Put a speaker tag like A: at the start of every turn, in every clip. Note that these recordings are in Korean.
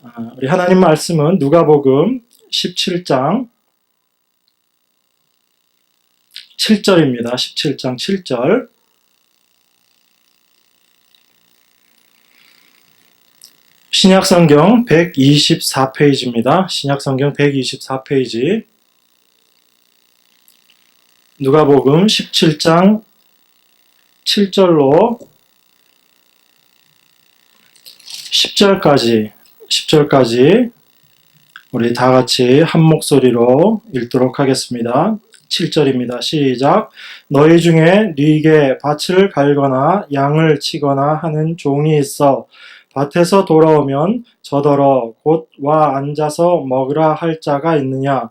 A: 우리 하나님 말씀은 누가복음 17장 7절입니다. 17장 7절. 신약성경 124페이지입니다. 신약성경 124페이지. 누가복음 17장 7절로 10절까지 우리 다 같이 한 목소리로 읽도록 하겠습니다. 7절입니다. 시작. 너희 중에 네게 밭을 갈거나 양을 치거나 하는 종이 있어 밭에서 돌아오면 저더러 곧 와 앉아서 먹으라 할 자가 있느냐?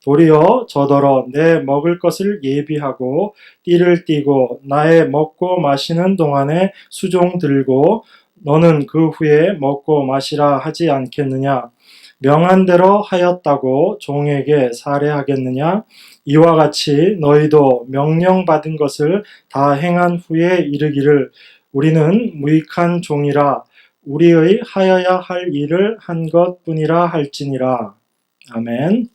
A: 도리어 저더러 내 먹을 것을 예비하고 띠를 띠고 나의 먹고 마시는 동안에 수종 들고 너는 그 후에 먹고 마시라 하지 않겠느냐? 명한 대로 하였다고 종에게 살해하겠느냐? 이와 같이 너희도 명령받은 것을 다 행한 후에 이르기를 우리는 무익한 종이라 우리의 하여야 할 일을 한 것뿐이라 할지니라. 아멘.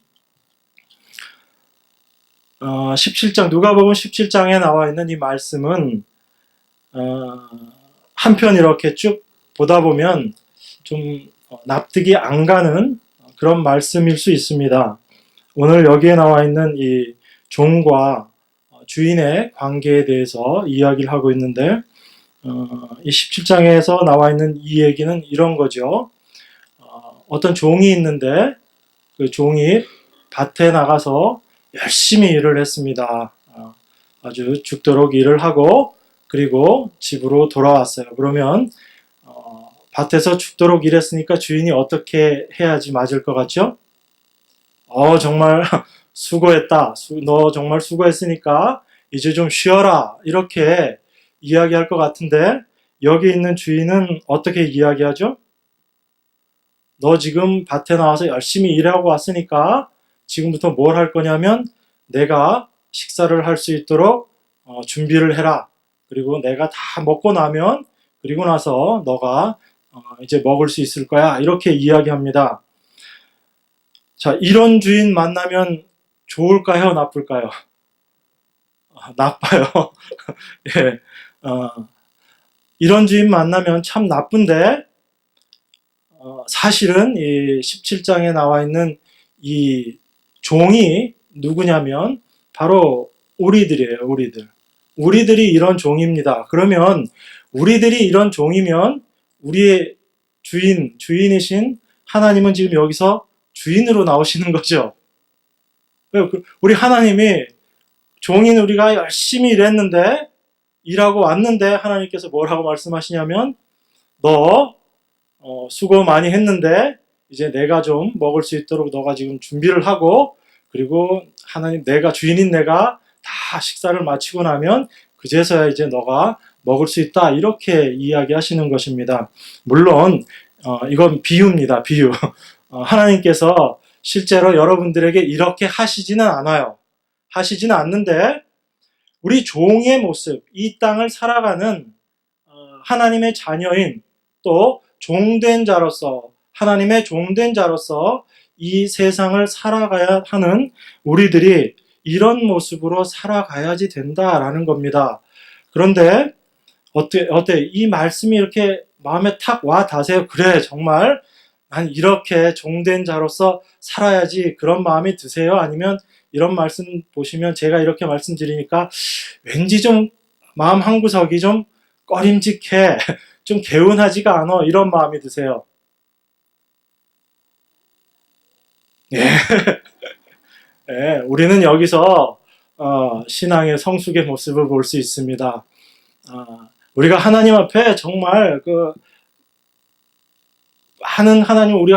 A: 17장 누가복음 17장에 나와 있는 이 말씀은 한편 이렇게 쭉 보다 보면 좀 납득이 안 가는 그런 말씀일 수 있습니다. 오늘 여기에 나와 있는 이 종과 주인의 관계에 대해서 이야기를 하고 있는데 이 17장에서 나와 있는 이 얘기는 이런 거죠. 어떤 종이 있는데 그 종이 밭에 나가서 열심히 일을 했습니다. 아주 죽도록 일을 하고 그리고 집으로 돌아왔어요. 그러면 밭에서 죽도록 일했으니까 주인이 어떻게 해야지 맞을 것 같죠? 정말 수고했다. 너 정말 수고했으니까 이제 좀 쉬어라. 이렇게 이야기할 것 같은데 여기 있는 주인은 어떻게 이야기하죠? 너 지금 밭에 나와서 열심히 일하고 왔으니까 지금부터 뭘 할 거냐면 내가 식사를 할 수 있도록 준비를 해라. 그리고 내가 다 먹고 나면 그리고 나서 너가 이제 먹을 수 있을 거야. 이렇게 이야기합니다. 자, 이런 주인 만나면 좋을까요? 나쁠까요? 나빠요. 예, 이런 주인 만나면 참 나쁜데 사실은 이 17장에 나와 있는 이 종이 누구냐면 바로 우리들이에요. 우리들이 이런 종입니다. 그러면 우리들이 이런 종이면 우리의 주인이신 하나님은 지금 여기서 주인으로 나오시는 거죠. 우리 하나님이 종인 우리가 열심히 일했는데 일하고 왔는데 하나님께서 뭐라고 말씀하시냐면 너 수고 많이 했는데 이제 내가 좀 먹을 수 있도록 너가 지금 준비를 하고 그리고 하나님 주인인 내가 다 식사를 마치고 나면 그제서야 이제 너가 먹을 수 있다 이렇게 이야기하시는 것입니다. 물론 이건 비유입니다. 비유. 하나님께서 실제로 여러분들에게 이렇게 하시지는 않아요. 하시지는 않는데 우리 종의 모습, 이 땅을 살아가는 하나님의 자녀인 또 종된 자로서 하나님의 종된 자로서 이 세상을 살아가야 하는 우리들이 이런 모습으로 살아가야지 된다라는 겁니다. 그런데 어때? 이 말씀이 이렇게 마음에 탁 와 닿으세요? 그래, 정말 난 이렇게 종된 자로서 살아야지 그런 마음이 드세요? 아니면 이런 말씀 보시면 제가 이렇게 말씀드리니까 왠지 좀 마음 한구석이 좀 꺼림직해, 좀 개운하지가 않아 이런 마음이 드세요? 예. 예, 우리는 여기서 신앙의 성숙의 모습을 볼 수 있습니다. 우리가 하나님 앞에 정말 우리가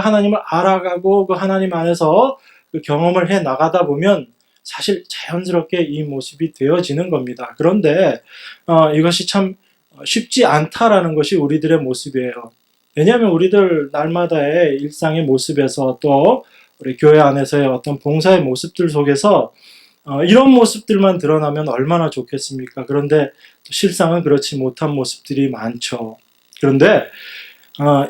A: 하나님을 알아가고 그 하나님 안에서 그 경험을 해 나가다 보면 사실 자연스럽게 이 모습이 되어지는 겁니다. 그런데 이것이 참 쉽지 않다라는 것이 우리들의 모습이에요. 왜냐하면 우리들 날마다의 일상의 모습에서 또 우리 교회 안에서의 어떤 봉사의 모습들 속에서 이런 모습들만 드러나면 얼마나 좋겠습니까? 그런데 실상은 그렇지 못한 모습들이 많죠. 그런데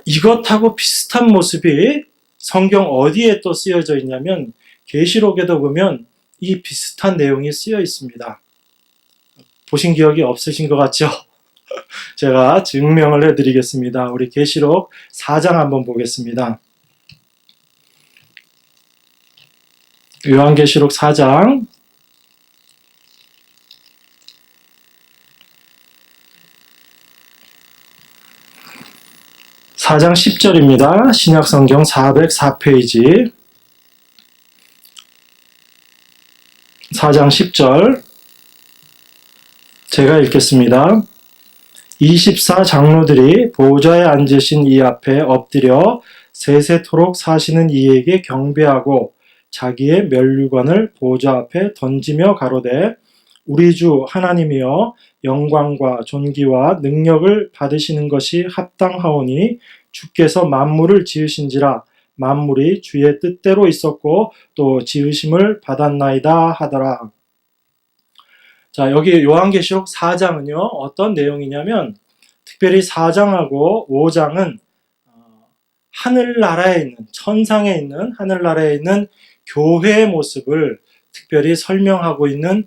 A: 이것하고 비슷한 모습이 성경 어디에 또 쓰여져 있냐면 계시록에도 보면 이 비슷한 내용이 쓰여 있습니다. 보신 기억이 없으신 것 같죠? 제가 증명을 해드리겠습니다. 우리 계시록 4장 한번 보겠습니다. 요한계시록 4장 4장 10절입니다. 신약성경 404페이지 4장 10절 제가 읽겠습니다. 24 장로들이 보좌에 앉으신 이 앞에 엎드려 세세토록 사시는 이에게 경배하고 자기의 면류관을 보좌 앞에 던지며 가로되 우리 주 하나님이여 영광과 존귀와 능력을 받으시는 것이 합당하오니 주께서 만물을 지으신지라 만물이 주의 뜻대로 있었고 또 지으심을 받았나이다 하더라. 자, 여기 요한계시록 4장은요 어떤 내용이냐면 특별히 4장하고 5장은 하늘나라에 있는 천상에 있는 하늘나라에 있는 교회의 모습을 특별히 설명하고 있는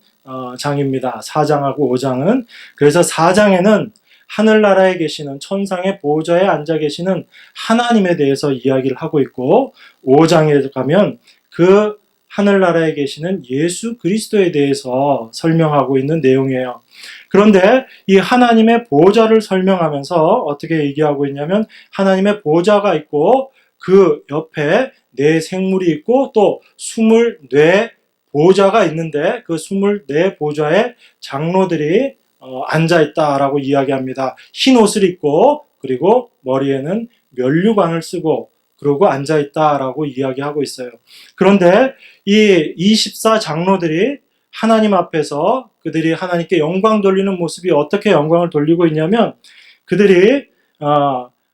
A: 장입니다. 4장하고 5장은. 그래서 4장에는 하늘나라에 계시는 천상의 보좌에 앉아 계시는 하나님에 대해서 이야기를 하고 있고 5장에 가면 그 하늘나라에 계시는 예수 그리스도에 대해서 설명하고 있는 내용이에요. 그런데 이 하나님의 보좌를 설명하면서 어떻게 얘기하고 있냐면 하나님의 보좌가 있고 그 옆에 네 생물이 있고 또 24 보좌가 있는데 그 24 보좌에 장로들이 앉아있다라고 이야기합니다. 흰 옷을 입고 그리고 머리에는 면류관을 쓰고 그러고 앉아있다라고 이야기하고 있어요. 그런데 이 24 장로들이 하나님 앞에서 그들이 하나님께 영광 돌리는 모습이 어떻게 영광을 돌리고 있냐면 그들이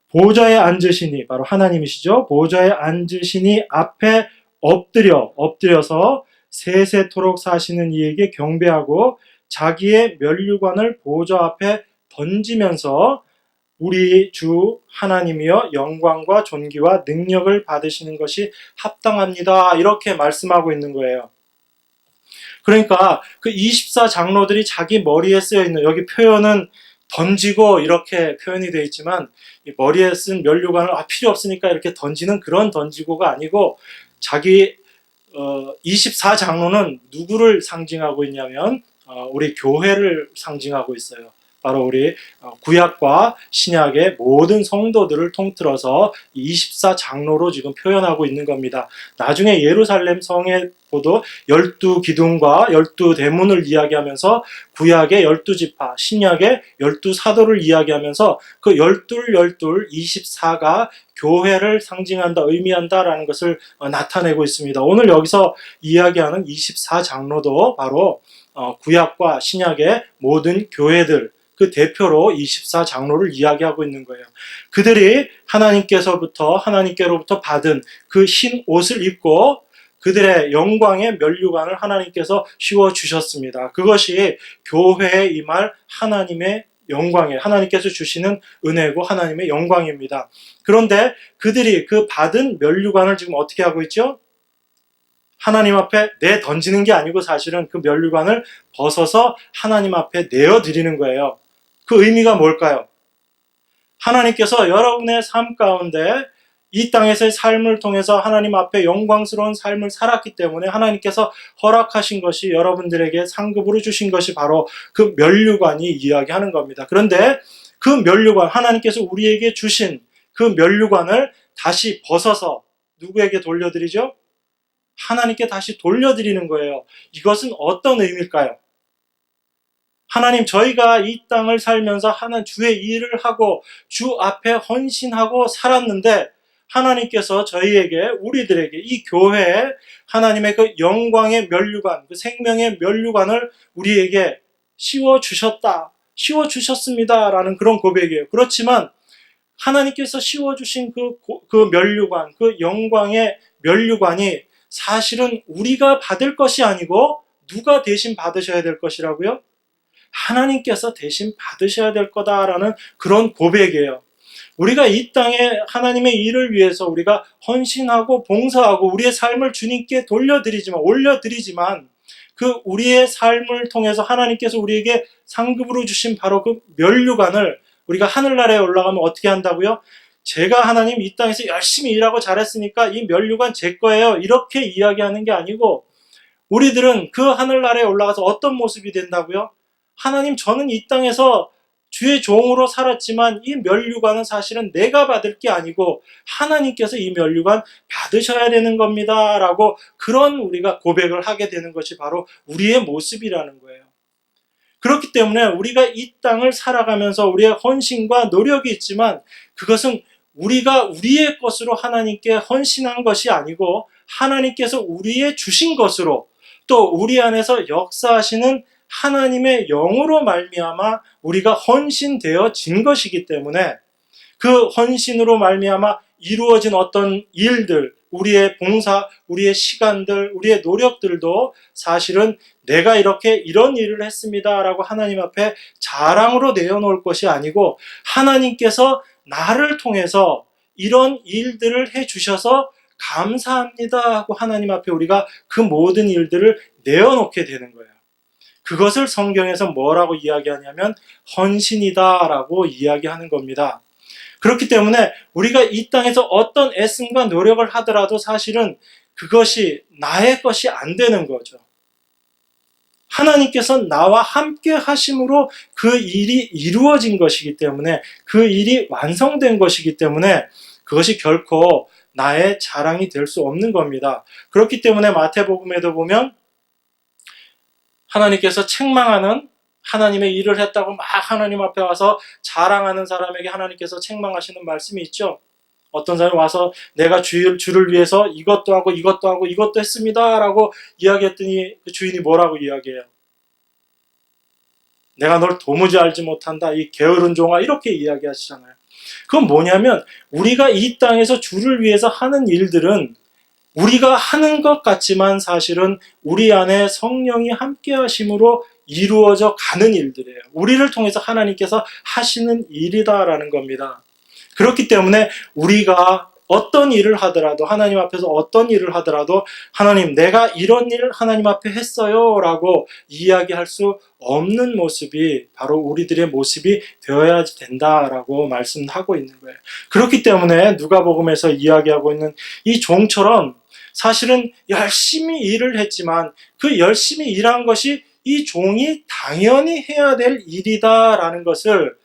A: 보좌에 앉으시니 바로 하나님이시죠. 보좌에 앉으시니 앞에 엎드려서 세세토록 사시는 이에게 경배하고 자기의 면류관을 보좌 앞에 던지면서 우리 주 하나님이여 영광과 존귀와 능력을 받으시는 것이 합당합니다. 이렇게 말씀하고 있는 거예요. 그러니까 그 24 장로들이 자기 머리에 쓰여 있는 여기 표현은 던지고 이렇게 표현이 되어 있지만 머리에 쓴 면류관을 필요 없으니까 이렇게 던지는 그런 던지고가 아니고 자기 24 장로는 누구를 상징하고 있냐면 우리 교회를 상징하고 있어요. 바로 우리 구약과 신약의 모든 성도들을 통틀어서 24 장로로 지금 표현하고 있는 겁니다. 나중에 예루살렘 성에 보도 12기둥과 12대문을 이야기하면서 구약의 12지파, 신약의 12사도를 이야기하면서 그 12 24가 교회를 상징한다, 의미한다라는 것을 나타내고 있습니다. 오늘 여기서 이야기하는 24 장로도 바로 구약과 신약의 모든 교회들 그 대표로 24 장로를 이야기하고 있는 거예요. 그들이 하나님께로부터 받은 그 흰 옷을 입고 그들의 영광의 면류관을 하나님께서 씌워 주셨습니다. 그것이 교회에 임할 하나님의 영광이에요. 하나님께서 주시는 은혜고 하나님의 영광입니다. 그런데 그들이 그 받은 면류관을 지금 어떻게 하고 있죠? 하나님 앞에 던지는 게 아니고 사실은 그 면류관을 벗어서 하나님 앞에 내어드리는 거예요. 그 의미가 뭘까요? 하나님께서 여러분의 삶 가운데 이 땅에서의 삶을 통해서 하나님 앞에 영광스러운 삶을 살았기 때문에 하나님께서 허락하신 것이 여러분들에게 상급으로 주신 것이 바로 그 면류관이 이야기하는 겁니다. 그런데 그 면류관, 하나님께서 우리에게 주신 그 면류관을 다시 벗어서 누구에게 돌려드리죠? 하나님께 다시 돌려드리는 거예요. 이것은 어떤 의미일까요? 하나님, 저희가 이 땅을 살면서 하나님 주의 일을 하고 주 앞에 헌신하고 살았는데 하나님께서 저희에게, 우리들에게, 이 교회에 하나님의 그 영광의 면류관, 그 생명의 면류관을 우리에게 씌워주셨습니다라는 그런 고백이에요. 그렇지만 하나님께서 씌워주신 그 면류관, 그 영광의 면류관이 사실은 우리가 받을 것이 아니고 누가 대신 받으셔야 될 것이라고요? 하나님께서 대신 받으셔야 될 거다라는 그런 고백이에요. 우리가 이 땅에 하나님의 일을 위해서 우리가 헌신하고 봉사하고 우리의 삶을 주님께 올려드리지만 그 우리의 삶을 통해서 하나님께서 우리에게 상급으로 주신 바로 그 면류관을 우리가 하늘나라에 올라가면 어떻게 한다고요? 제가 하나님 이 땅에서 열심히 일하고 잘했으니까 이 면류관 제 거예요. 이렇게 이야기하는 게 아니고 우리들은 그 하늘나라에 올라가서 어떤 모습이 된다고요? 하나님, 저는 이 땅에서 주의 종으로 살았지만 이 면류관은 사실은 내가 받을 게 아니고 하나님께서 이 면류관 받으셔야 되는 겁니다. 라고 그런 우리가 고백을 하게 되는 것이 바로 우리의 모습이라는 거예요. 그렇기 때문에 우리가 이 땅을 살아가면서 우리의 헌신과 노력이 있지만 그것은 우리가 우리의 것으로 하나님께 헌신한 것이 아니고 하나님께서 우리의 주신 것으로 또 우리 안에서 역사하시는 하나님의 영으로 말미암아 우리가 헌신되어진 것이기 때문에 그 헌신으로 말미암아 이루어진 어떤 일들, 우리의 봉사, 우리의 시간들, 우리의 노력들도 사실은 내가 이렇게 이런 일을 했습니다라고 하나님 앞에 자랑으로 내어놓을 것이 아니고 하나님께서 나를 통해서 이런 일들을 해주셔서 감사합니다 하고 하나님 앞에 우리가 그 모든 일들을 내어놓게 되는 거예요. 그것을 성경에서 뭐라고 이야기하냐면 헌신이다라고 이야기하는 겁니다. 그렇기 때문에 우리가 이 땅에서 어떤 애씀과 노력을 하더라도 사실은 그것이 나의 것이 안 되는 거죠. 하나님께서 나와 함께 하심으로 그 일이 이루어진 것이기 때문에 그 일이 완성된 것이기 때문에 그것이 결코 나의 자랑이 될 수 없는 겁니다. 그렇기 때문에 마태복음에도 보면 하나님께서 책망하는 하나님의 일을 했다고 막 하나님 앞에 와서 자랑하는 사람에게 하나님께서 책망하시는 말씀이 있죠. 어떤 사람이 와서 내가 주를 위해서 이것도 하고 이것도 하고 이것도 했습니다 라고 이야기했더니 그 주인이 뭐라고 이야기해요? 내가 널 도무지 알지 못한다 이 게으른 종아 이렇게 이야기하시잖아요. 그건 뭐냐면 우리가 이 땅에서 주를 위해서 하는 일들은 우리가 하는 것 같지만 사실은 우리 안에 성령이 함께 하심으로 이루어져 가는 일들이에요. 우리를 통해서 하나님께서 하시는 일이다라는 겁니다. 그렇기 때문에 우리가 어떤 일을 하더라도 하나님 앞에서 어떤 일을 하더라도 하나님 내가 이런 일을 하나님 앞에 했어요 라고 이야기할 수 없는 모습이 바로 우리들의 모습이 되어야 된다라고 말씀하고 있는 거예요. 그렇기 때문에 누가복음에서 이야기하고 있는 이 종처럼 사실은 열심히 일을 했지만 그 열심히 일한 것이 이 종이 당연히 해야 될 일이다라는 것을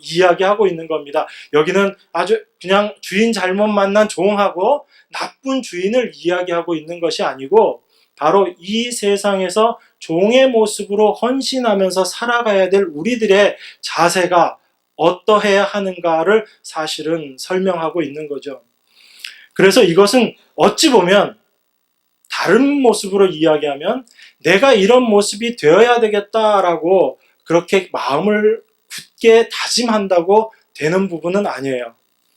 A: 이야기하고 있는 겁니다. 여기는 아주 그냥 주인 잘못 만난 종하고 나쁜 주인을 이야기하고 있는 것이 아니고 바로 이 세상에서 종의 모습으로 헌신하면서 살아가야 될 우리들의 자세가 어떠해야 하는가를 사실은 설명하고 있는 거죠. 그래서 이것은 어찌 보면 다른 모습으로 이야기하면 내가 이런 모습이 되어야 되겠다라고 그렇게 마음을 굳게 다짐한다고 되는 부분은 아니에요.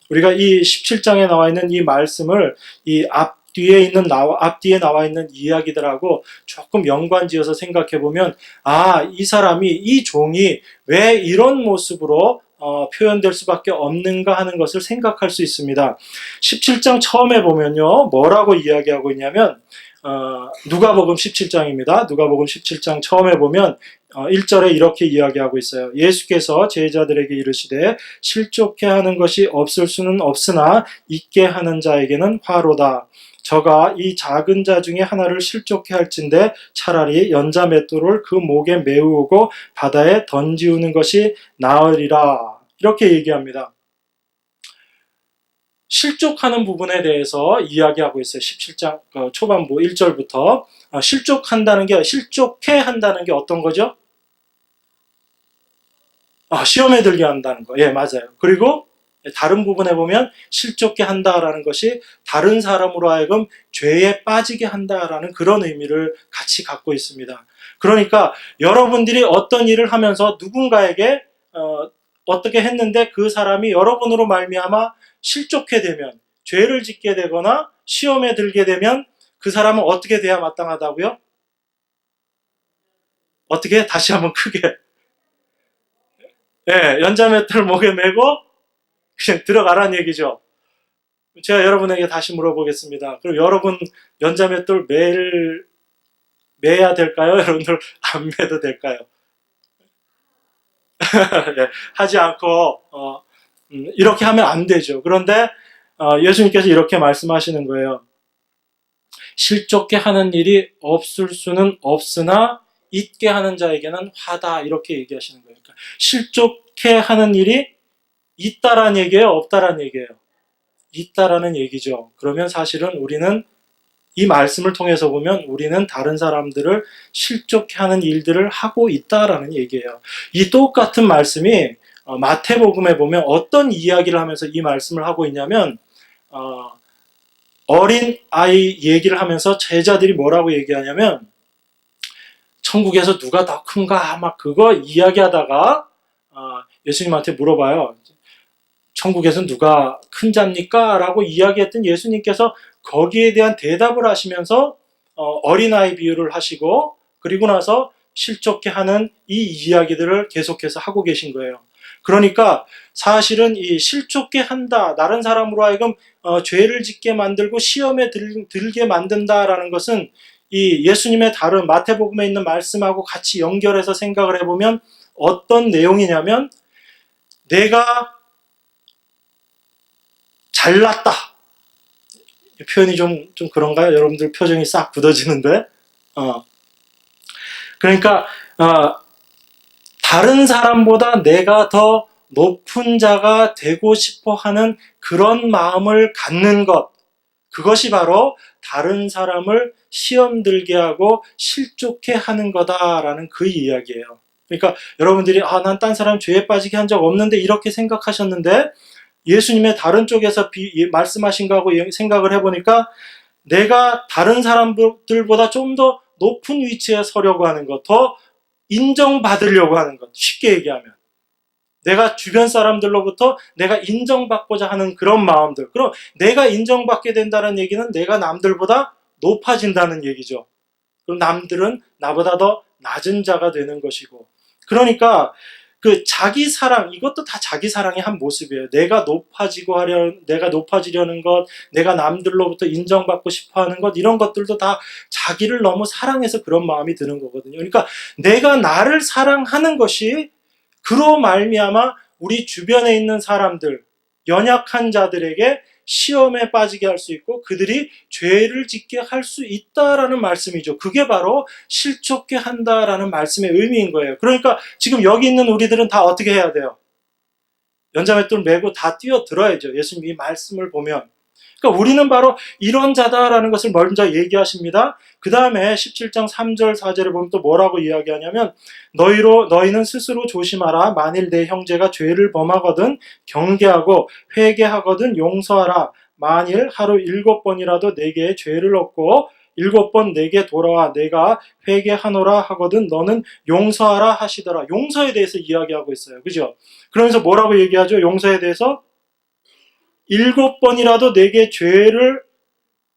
A: 우리가 이 17장에 나와 있는 이 말씀을 이 앞뒤에 나와 있는 이야기들하고 조금 연관지어서 생각해 보면 이 사람이 이 종이 왜 이런 모습으로 표현될 수밖에 없는가 하는 것을 생각할 수 있습니다. 17장 처음에 보면요 뭐라고 이야기하고 있냐면 누가복음 17장입니다. 누가복음 17장 처음에 보면 1절에 이렇게 이야기하고 있어요. 예수께서 제자들에게 이르시되 실족해 하는 것이 없을 수는 없으나 있게 하는 자에게는 화로다. 저가 이 작은 자 중에 하나를 실족해 할진대 차라리 연자 맷돌을 그 목에 메우고 바다에 던지우는 것이 나으리라. 이렇게 얘기합니다. 실족하는 부분에 대해서 이야기하고 있어요. 17장 초반부 1절부터 실족해 한다는 게 어떤 거죠? 시험에 들게 한다는 거. 예, 맞아요. 그리고 다른 부분에 보면 실족해 한다라는 것이 다른 사람으로 하여금 죄에 빠지게 한다라는 그런 의미를 같이 갖고 있습니다. 그러니까 여러분들이 어떤 일을 하면서 누군가에게 어떻게 했는데 그 사람이 여러분으로 말미암아 실족해 되면 죄를 짓게 되거나 시험에 들게 되면 그 사람은 어떻게 돼야 마땅하다고요? 어떻게? 다시 한번 크게. 예, 연자맷돌 목에 메고 그냥 들어가라는 얘기죠. 제가 여러분에게 다시 물어보겠습니다. 그럼 여러분 연자맷돌 매야 될까요? 여러분들 안 매도 될까요? 네, 하지 않고 이렇게 하면 안 되죠. 그런데 예수님께서 이렇게 말씀하시는 거예요. 실족게 하는 일이 없을 수는 없으나 있게 하는 자에게는 화다, 이렇게 얘기하시는 거예요. 그러니까 실족해 하는 일이 있다라는 얘기예요, 없다라는 얘기예요? 있다라는 얘기죠. 그러면 사실은 우리는 이 말씀을 통해서 보면 우리는 다른 사람들을 실족해 하는 일들을 하고 있다라는 얘기예요. 이 똑같은 말씀이 마태복음에 보면 어떤 이야기를 하면서 이 말씀을 하고 있냐면 어린 아이 얘기를 하면서 제자들이 뭐라고 얘기하냐면 천국에서 누가 더 큰가 막 그거 이야기하다가 예수님한테 물어봐요. 천국에서 누가 큰 자입니까? 라고 이야기했던 예수님께서 거기에 대한 대답을 하시면서 어린아이 비유를 하시고 그리고 나서 실족해 하는 이 이야기들을 계속해서 하고 계신 거예요. 그러니까 사실은 이 실족해 한다, 다른 사람으로 하여금 죄를 짓게 만들고 시험에 들게 만든다라는 것은 이 예수님의 다른 마태복음에 있는 말씀하고 같이 연결해서 생각을 해보면 어떤 내용이냐면 내가 잘났다. 표현이 좀 그런가요? 여러분들 표정이 싹 굳어지는데. 그러니까 다른 사람보다 내가 더 높은 자가 되고 싶어 하는 그런 마음을 갖는 것. 그것이 바로 다른 사람을 시험 들게 하고 실족해 하는 거다라는 그 이야기예요. 그러니까 여러분들이 난 딴 사람 죄에 빠지게 한 적 없는데 이렇게 생각하셨는데 예수님의 다른 쪽에서 말씀하신 거하고 생각을 해보니까 내가 다른 사람들보다 좀 더 높은 위치에 서려고 하는 것, 더 인정받으려고 하는 것, 쉽게 얘기하면 내가 주변 사람들로부터 내가 인정받고자 하는 그런 마음들. 그럼 내가 인정받게 된다는 얘기는 내가 남들보다 높아진다는 얘기죠. 그럼 남들은 나보다 더 낮은 자가 되는 것이고, 그러니까 그 자기 사랑, 이것도 다 자기 사랑의 한 모습이에요. 내가 높아지려는 것, 내가 남들로부터 인정받고 싶어 하는 것, 이런 것들도 다 자기를 너무 사랑해서 그런 마음이 드는 거거든요. 그러니까 내가 나를 사랑하는 것이 그로 말미암아 우리 주변에 있는 사람들, 연약한 자들에게 시험에 빠지게 할 수 있고 그들이 죄를 짓게 할 수 있다라는 말씀이죠. 그게 바로 실족게 한다라는 말씀의 의미인 거예요. 그러니까 지금 여기 있는 우리들은 다 어떻게 해야 돼요? 연자맷돌 메고 다 뛰어들어야죠. 예수님 이 말씀을 보면. 그러니까 우리는 바로 이런 자다라는 것을 먼저 얘기하십니다. 그 다음에 17장 3절 4절에 보면 또 뭐라고 이야기하냐면 너희는 스스로 조심하라. 만일 내 형제가 죄를 범하거든 경계하고 회개하거든 용서하라. 만일 하루 7번이라도 내게 죄를 얻고 7번 내게 돌아와 내가 회개하노라 하거든 너는 용서하라 하시더라. 용서에 대해서 이야기하고 있어요. 그죠? 그러면서 뭐라고 얘기하죠? 용서에 대해서 7번이라도 내게 죄를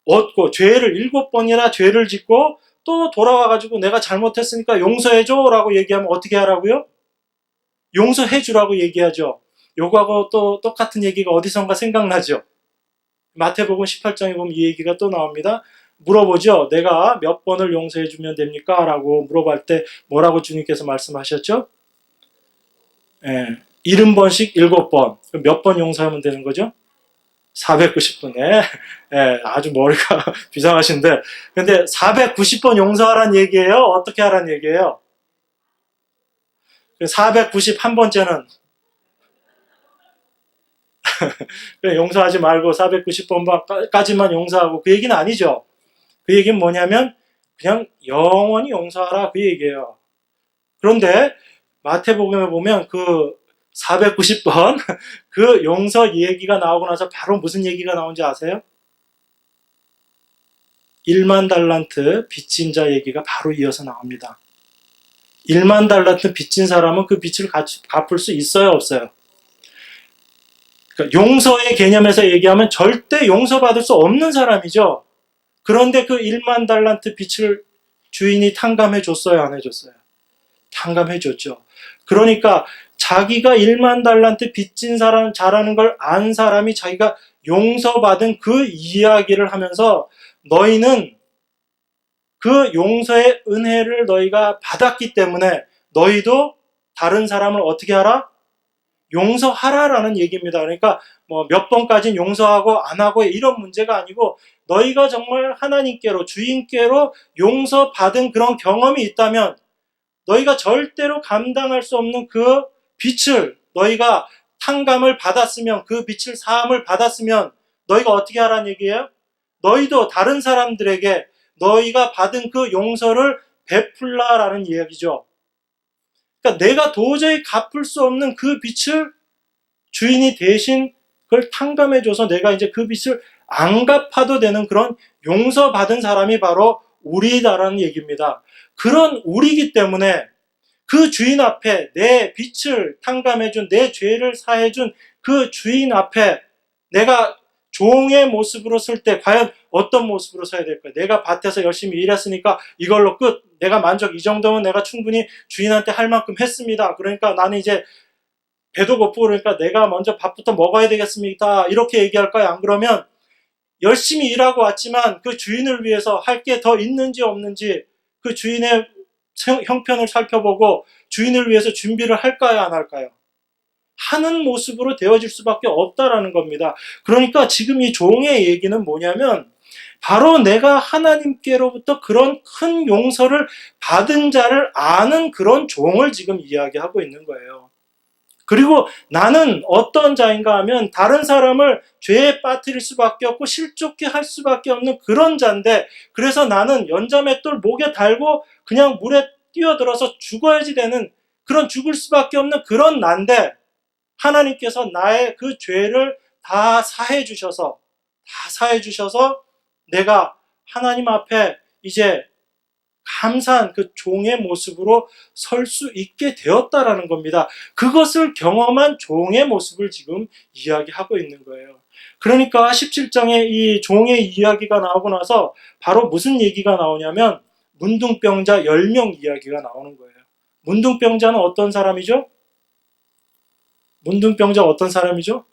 A: 얻고 죄를 7번이나 죄를 짓고 또 돌아와가지고 내가 잘못했으니까 용서해줘 라고 얘기하면 어떻게 하라고요? 용서해주라고 얘기하죠. 요거하고 또 똑같은 얘기가 어디선가 생각나죠. 마태복음 18장에 보면 이 얘기가 또 나옵니다. 물어보죠. 내가 몇 번을 용서해주면 됩니까? 라고 물어볼 때 뭐라고 주님께서 말씀하셨죠? 70번씩 7번. 몇 번 용서하면 되는 거죠? 490번에 아주 머리가 비상하신데 근데 490번 용서하라는 얘기예요? 어떻게 하라는 얘기예요? 491번째는 용서하지 말고 490번까지만 용서하고 그 얘기는 아니죠. 그 얘기는 뭐냐면 그냥 영원히 용서하라 그 얘기예요. 그런데 마태복음에 보면 그 490번 그 용서 얘기가 나오고 나서 바로 무슨 얘기가 나온지 아세요? 1만 달란트 빚진 자 얘기가 바로 이어서 나옵니다. 1만 달란트 빚진 사람은 그 빚을 갚을 수 있어요, 없어요? 그러니까 용서의 개념에서 얘기하면 절대 용서받을 수 없는 사람이죠. 그런데 그 1만 달란트 빚을 주인이 탕감해 줬어요, 안 해줬어요? 탕감해 줬죠. 그러니까 자기가 1만 달란트 빚진 사람, 자라는 걸 안 사람이 자기가 용서받은 그 이야기를 하면서 너희는 그 용서의 은혜를 너희가 받았기 때문에 너희도 다른 사람을 어떻게 하라? 용서하라라는 얘기입니다. 그러니까 뭐 몇 번까지는 용서하고 안 하고 이런 문제가 아니고 너희가 정말 하나님께로 주인께로 용서받은 그런 경험이 있다면 너희가 절대로 감당할 수 없는 그 빛을 너희가 탕감을 받았으면 그 빛을 사함을 받았으면 너희가 어떻게 하라는 얘기예요? 너희도 다른 사람들에게 너희가 받은 그 용서를 베풀라라는 이야기죠. 그러니까 내가 도저히 갚을 수 없는 그 빛을 주인이 대신 그걸 탕감해줘서 내가 이제 그 빚을 안 갚아도 되는 그런 용서받은 사람이 바로 우리다라는 얘기입니다. 그런 우리이기 때문에 그 주인 앞에 내 빚을 탕감해준, 내 죄를 사해준 그 주인 앞에 내가 종의 모습으로 설 때 과연 어떤 모습으로 서야 될까요? 내가 밭에서 열심히 일했으니까 이걸로 끝. 내가 만족, 이 정도면 내가 충분히 주인한테 할 만큼 했습니다. 그러니까 나는 이제 배도 고프고 그러니까 내가 먼저 밥부터 먹어야 되겠습니다. 이렇게 얘기할까요? 안 그러면 열심히 일하고 왔지만 그 주인을 위해서 할 게 더 있는지 없는지 그 주인의 형편을 살펴보고 주인을 위해서 준비를 할까요? 안 할까요? 하는 모습으로 되어질 수밖에 없다라는 겁니다. 그러니까 지금 이 종의 얘기는 뭐냐면 바로 내가 하나님께로부터 그런 큰 용서를 받은 자를 아는 그런 종을 지금 이야기하고 있는 거예요. 그리고 나는 어떤 자인가 하면 다른 사람을 죄에 빠뜨릴 수밖에 없고 실족해 할 수밖에 없는 그런 자인데 그래서 나는 연자맷돌 목에 달고 그냥 물에 뛰어들어서 죽어야지 되는 그런 죽을 수밖에 없는 그런 난데 하나님께서 나의 그 죄를 다 사해 주셔서 내가 하나님 앞에 이제 감사한 그 종의 모습으로 설 수 있게 되었다라는 겁니다. 그것을 경험한 종의 모습을 지금 이야기하고 있는 거예요. 그러니까 17장에 이 종의 이야기가 나오고 나서 바로 무슨 얘기가 나오냐면 문둥병자 10명 이야기가 나오는 거예요. 문둥병자는 어떤 사람이죠? 문둥병자 어떤 사람이죠?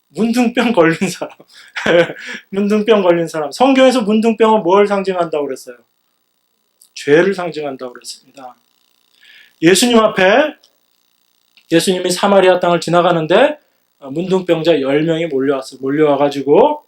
A: 문둥병 걸린 사람. 문둥병 걸린 사람. 성경에서 문둥병은 뭘 상징한다고 그랬어요? 죄를 상징한다고 그랬습니다. 예수님 앞에 예수님이 사마리아 땅을 지나가는데 문둥병자 10명이 몰려와가지고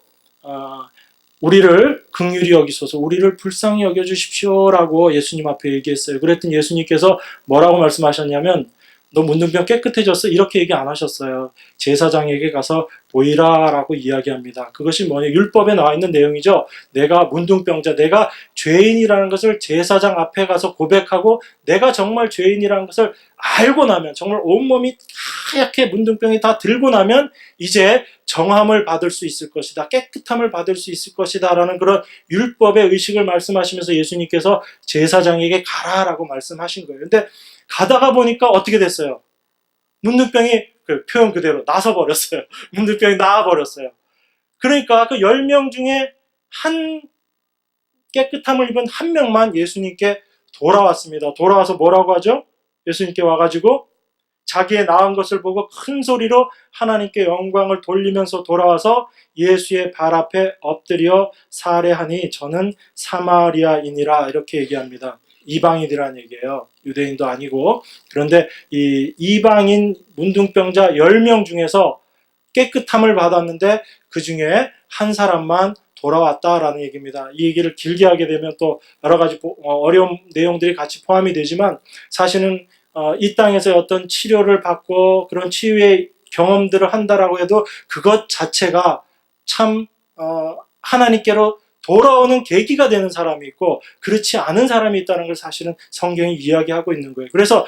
A: 우리를 긍휼히 여기소서, 우리를 불쌍히 여겨주십시오라고 예수님 앞에 얘기했어요. 그랬더니 예수님께서 뭐라고 말씀하셨냐면 너 문둥병 깨끗해졌어? 이렇게 얘기 안 하셨어요. 제사장에게 가서 보이라라고 이야기합니다. 그것이 뭐냐? 율법에 나와 있는 내용이죠. 내가 문둥병자, 내가 죄인이라는 것을 제사장 앞에 가서 고백하고 내가 정말 죄인이라는 것을 알고 나면 정말 온몸이 하얗게 문둥병이 다 들고 나면 이제 정함을 받을 수 있을 것이다. 깨끗함을 받을 수 있을 것이다. 라는 그런 율법의 의식을 말씀하시면서 예수님께서 제사장에게 가라라고 말씀하신 거예요. 근데 가다가 보니까 어떻게 됐어요? 문둥병이 그 표현 그대로 나서버렸어요. 문둥병이 나와버렸어요. 그러니까 그 10명 중에 한 깨끗함을 입은 한 명만 예수님께 돌아왔습니다. 돌아와서 뭐라고 하죠? 예수님께 와가지고 자기의 나은 것을 보고 큰 소리로 하나님께 영광을 돌리면서 돌아와서 예수의 발 앞에 엎드려 살해하니 저는 사마리아인이라 이렇게 얘기합니다. 이방인이라는 얘기예요. 유대인도 아니고. 그런데 이 이방인 문둥병자 10명 중에서 깨끗함을 받았는데 그 중에 한 사람만 돌아왔다라는 얘기입니다. 이 얘기를 길게 하게 되면 또 여러 가지 어려운 내용들이 같이 포함이 되지만 사실은 이 땅에서 어떤 치료를 받고 그런 치유의 경험들을 한다라고 해도 그것 자체가 참 하나님께로 돌아오는 계기가 되는 사람이 있고 그렇지 않은 사람이 있다는 걸 사실은 성경이 이야기하고 있는 거예요. 그래서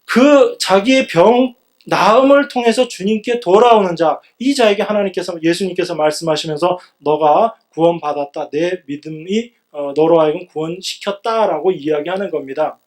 A: 그 자기의 병 나음을 통해서 주님께 돌아오는 자, 이 자에게 하나님께서 예수님께서 말씀하시면서 너가 구원받았다. 내 믿음이 너로 하여금 구원시켰다라고 이야기하는 겁니다.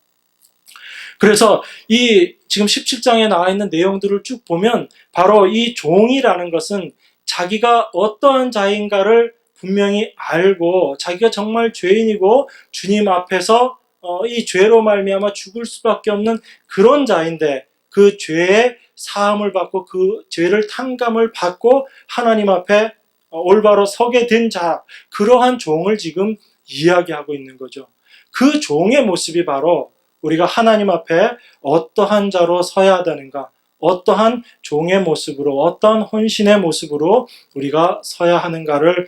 A: 그래서 이 지금 17장에 나와 있는 내용들을 쭉 보면 바로 이 종이라는 것은 자기가 어떠한 자인가를 분명히 알고 자기가 정말 죄인이고 주님 앞에서 이 죄로 말미암아 죽을 수밖에 없는 그런 자인데 그 죄의 사함을 받고 그 죄를 탕감을 받고 하나님 앞에 올바로 서게 된 자, 그러한 종을 지금 이야기하고 있는 거죠. 그 종의 모습이 바로 우리가 하나님 앞에 어떠한 자로 서야 되는가, 어떠한 종의 모습으로, 어떠한 헌신의 모습으로 우리가 서야 하는가를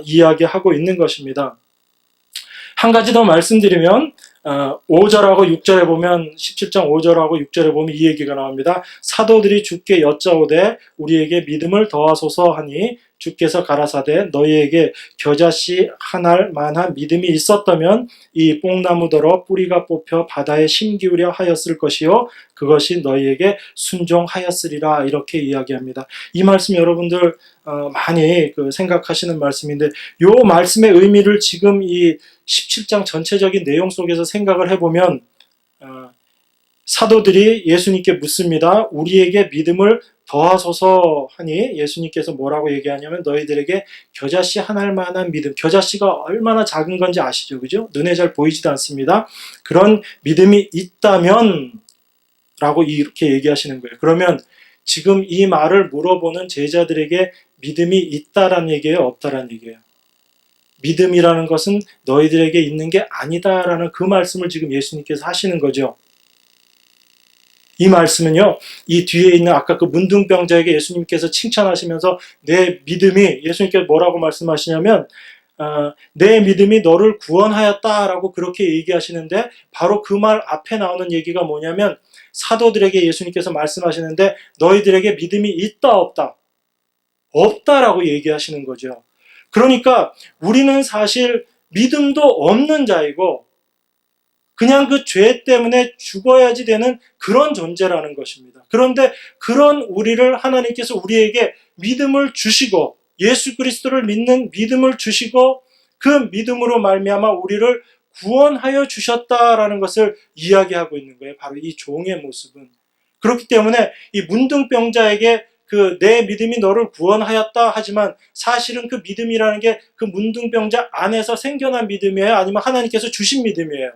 A: 이야기하고 있는 것입니다. 한 가지 더 말씀드리면 5절하고 6절에 보면 17장 5절하고 6절에 보면 이 얘기가 나옵니다. 사도들이 주께 여짜오되 우리에게 믿음을 더하소서 하니 주께서 가라사대 너희에게 겨자씨 한알 만한 믿음이 있었다면 이 뽕나무더러 뿌리가 뽑혀 바다에 심기우려 하였을 것이요 그것이 너희에게 순종하였으리라. 이렇게 이야기합니다. 이 말씀 여러분들 많이 생각하시는 말씀인데 이 말씀의 의미를 지금 이 17장 전체적인 내용 속에서 생각을 해보면 사도들이 예수님께 묻습니다. 우리에게 믿음을 더하소서 하니 예수님께서 뭐라고 얘기하냐면 너희들에게 겨자씨 한알 만한 믿음, 겨자씨가 얼마나 작은 건지 아시죠? 그죠? 눈에 잘 보이지도 않습니다. 그런 믿음이 있다면 라고 이렇게 얘기하시는 거예요. 그러면 지금 이 말을 물어보는 제자들에게 믿음이 있다라는 얘기예요? 없다라는 얘기예요? 믿음이라는 것은 너희들에게 있는 게 아니다라는 그 말씀을 지금 예수님께서 하시는 거죠. 이 말씀은요, 이 뒤에 있는 아까 그 문둥병자에게 예수님께서 칭찬하시면서 내 믿음이, 예수님께서 뭐라고 말씀하시냐면 내 믿음이 너를 구원하였다라고 그렇게 얘기하시는데 바로 그 말 앞에 나오는 얘기가 뭐냐면 사도들에게 예수님께서 말씀하시는데 너희들에게 믿음이 있다 없다? 없다라고 얘기하시는 거죠. 그러니까 우리는 사실 믿음도 없는 자이고 그냥 그 죄 때문에 죽어야지 되는 그런 존재라는 것입니다. 그런데 그런 우리를 하나님께서 우리에게 믿음을 주시고 예수 그리스도를 믿는 믿음을 주시고 그 믿음으로 말미암아 우리를 구원하여 주셨다라는 것을 이야기하고 있는 거예요. 바로 이 종의 모습은. 그렇기 때문에 이 문둥병자에게 내 믿음이 너를 구원하였다 하지만 사실은 그 믿음이라는 게 그 문둥병자 안에서 생겨난 믿음이에요? 아니면 하나님께서 주신 믿음이에요?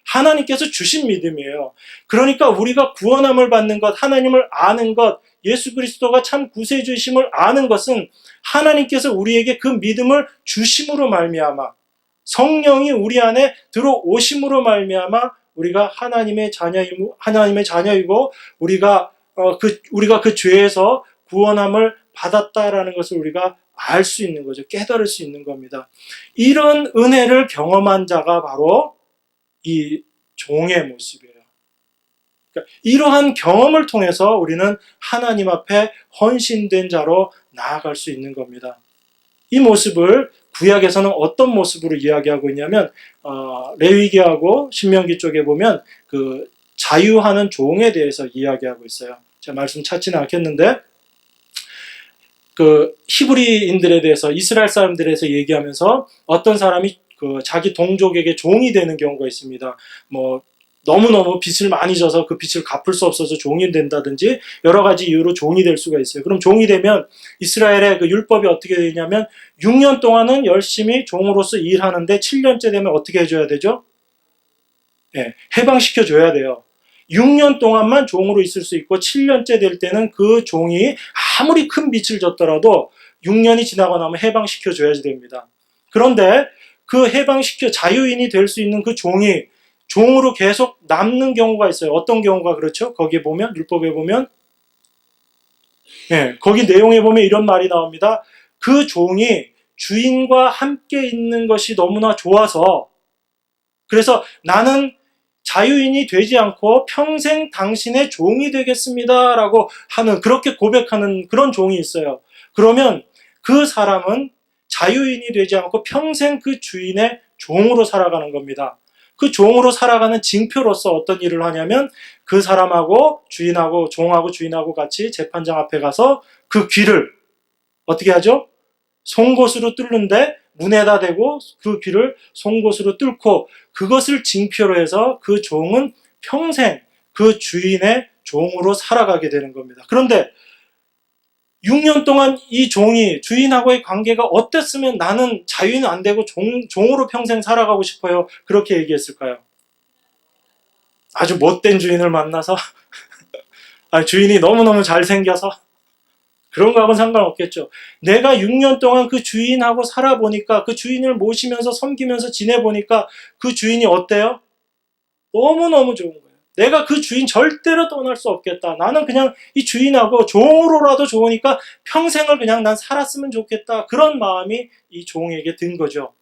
A: 하나님께서 주신 믿음이에요. 그러니까 우리가 구원함을 받는 것, 하나님을 아는 것, 예수 그리스도가 참 구세주이심을 아는 것은 하나님께서 우리에게 그 믿음을 주심으로 말미암아 성령이 우리 안에 들어오심으로 말미암아 우리가 하나님의 자녀이고 우리가 그 죄에서 구원함을 받았다라는 것을 우리가 알 수 있는 거죠. 깨달을 수 있는 겁니다. 이런 은혜를 경험한 자가 바로 이 종의 모습이에요. 그러니까 이러한 경험을 통해서 우리는 하나님 앞에 헌신된 자로 나아갈 수 있는 겁니다. 이 모습을 구약에서는 어떤 모습으로 이야기하고 있냐면 레위기하고 신명기 쪽에 보면 그 자유하는 종에 대해서 이야기하고 있어요. 제가 말씀 찾지는 않겠는데 그 히브리인들에 대해서 이스라엘 사람들에 대해서 얘기하면서 어떤 사람이 그 자기 동족에게 종이 되는 경우가 있습니다. 뭐 너무너무 빚을 많이 져서 그 빚을 갚을 수 없어서 종이 된다든지 여러 가지 이유로 종이 될 수가 있어요. 그럼 종이 되면 이스라엘의 그 율법이 어떻게 되냐면 6년 동안은 열심히 종으로서 일하는데 7년째 되면 어떻게 해줘야 되죠? 네, 해방시켜줘야 돼요. 6년 동안만 종으로 있을 수 있고 7년째 될 때는 그 종이 아무리 큰 빚을 졌더라도 6년이 지나고 나면 해방시켜줘야지 됩니다. 그런데 그 자유인이 될 수 있는 그 종이 종으로 계속 남는 경우가 있어요. 어떤 경우가 그렇죠? 거기에 보면, 율법에 보면, 거기 내용에 보면 이런 말이 나옵니다. 그 종이 주인과 함께 있는 것이 너무나 좋아서, 그래서 나는 자유인이 되지 않고 평생 당신의 종이 되겠습니다. 라고 하는, 그렇게 고백하는 그런 종이 있어요. 그러면 그 사람은 자유인이 되지 않고 평생 그 주인의 종으로 살아가는 겁니다. 그 종으로 살아가는 징표로서 어떤 일을 하냐면 그 사람하고 주인하고 종하고 주인하고 같이 재판장 앞에 가서 그 귀를 어떻게 하죠? 송곳으로 뚫는데 문에다 대고 그 귀를 송곳으로 뚫고 그것을 징표로 해서 그 종은 평생 그 주인의 종으로 살아가게 되는 겁니다. 그런데 6년 동안 이 종이 주인하고의 관계가 어땠으면 나는 자유인 안 되고 종으로 평생 살아가고 싶어요. 그렇게 얘기했을까요? 아주 못된 주인을 만나서 주인이 너무너무 잘생겨서? 그런 거하고는 상관없겠죠. 내가 6년 동안 그 주인하고 살아보니까, 그 주인을 모시면서 섬기면서 지내보니까 그 주인이 어때요? 너무너무 좋은 거예요. 내가 그 주인 절대로 떠날 수 없겠다. 나는 그냥 이 주인하고 종으로라도 좋으니까 평생을 그냥 난 살았으면 좋겠다. 그런 마음이 이 종에게 든 거죠.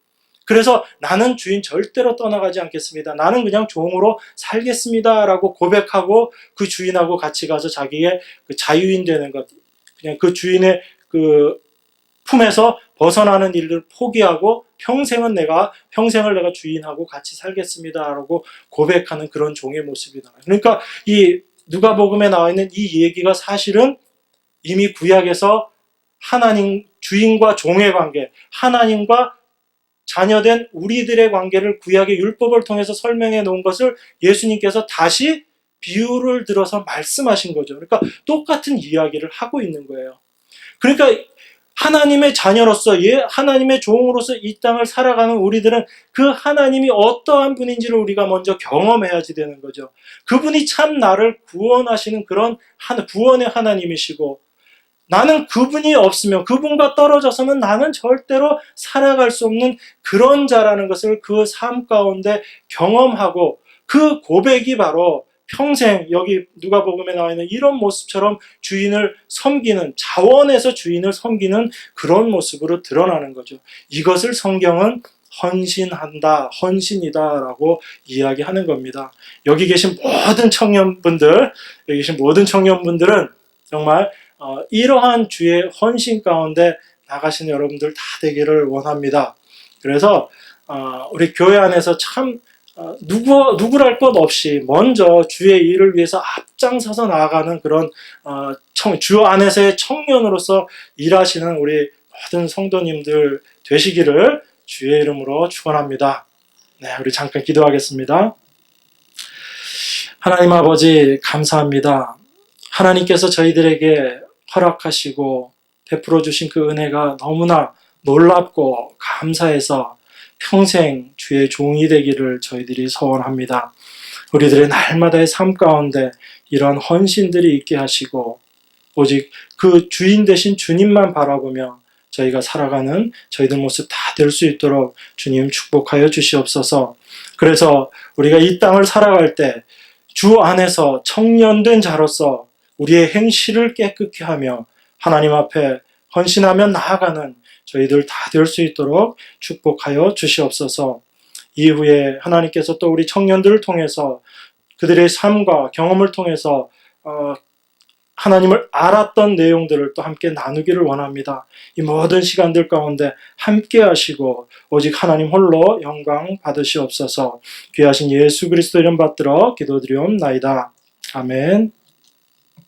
A: 그래서 나는 주인 절대로 떠나가지 않겠습니다. 나는 그냥 종으로 살겠습니다. 라고 고백하고 그 주인하고 같이 가서 자기의 그 자유인 되는 것, 그냥 그 주인의 그 품에서 벗어나는 일을 포기하고 평생을 내가 주인하고 같이 살겠습니다라고 고백하는 그런 종의 모습이다. 그러니까 이 누가복음에 나와 있는 이 얘기가 사실은 이미 구약에서 하나님 주인과 종의 관계, 하나님과 자녀된 우리들의 관계를 구약의 율법을 통해서 설명해 놓은 것을 예수님께서 다시 비유를 들어서 말씀하신 거죠. 그러니까 똑같은 이야기를 하고 있는 거예요. 그러니까 하나님의 자녀로서, 하나님의 종으로서 이 땅을 살아가는 우리들은 그 하나님이 어떠한 분인지를 우리가 먼저 경험해야지 되는 거죠. 그분이 참 나를 구원하시는 그런 구원의 하나님이시고, 나는 그분이 없으면, 그분과 떨어져서는 나는 절대로 살아갈 수 없는 그런 자라는 것을 그 삶 가운데 경험하고, 그 고백이 바로 평생 여기 누가복음에 나와 있는 이런 모습처럼 주인을 섬기는, 자원해서 주인을 섬기는 그런 모습으로 드러나는 거죠. 이것을 성경은 헌신한다, 헌신이다라고 이야기하는 겁니다. 여기 계신 모든 청년분들은 정말 이러한 주의 헌신 가운데 나가시는 여러분들 다 되기를 원합니다. 그래서 우리 교회 안에서 참 누구랄 것 없이 먼저 주의 일을 위해서 앞장서서 나아가는 그런 주 안에서의 청년으로서 일하시는 우리 모든 성도님들 되시기를 주의 이름으로 축원합니다. 네, 우리 잠깐 기도하겠습니다. 하나님 아버지 감사합니다. 하나님께서 저희들에게 허락하시고 베풀어 주신 그 은혜가 너무나 놀랍고 감사해서 평생 주의 종이 되기를 저희들이 소원합니다. 우리들의 날마다의 삶 가운데 이러한 헌신들이 있게 하시고 오직 그 주인 되신 주님만 바라보며 저희가 살아가는 저희들 모습 다 될 수 있도록 주님 축복하여 주시옵소서. 그래서 우리가 이 땅을 살아갈 때 주 안에서 청년된 자로서 우리의 행실을 깨끗게 하며 하나님 앞에 헌신하며 나아가는 저희들 다 될 수 있도록 축복하여 주시옵소서. 이후에 하나님께서 또 우리 청년들을 통해서 그들의 삶과 경험을 통해서 하나님을 알았던 내용들을 또 함께 나누기를 원합니다. 이 모든 시간들 가운데 함께 하시고 오직 하나님 홀로 영광 받으시옵소서. 귀하신 예수 그리스도 이름 받들어 기도드리옵나이다. 아멘.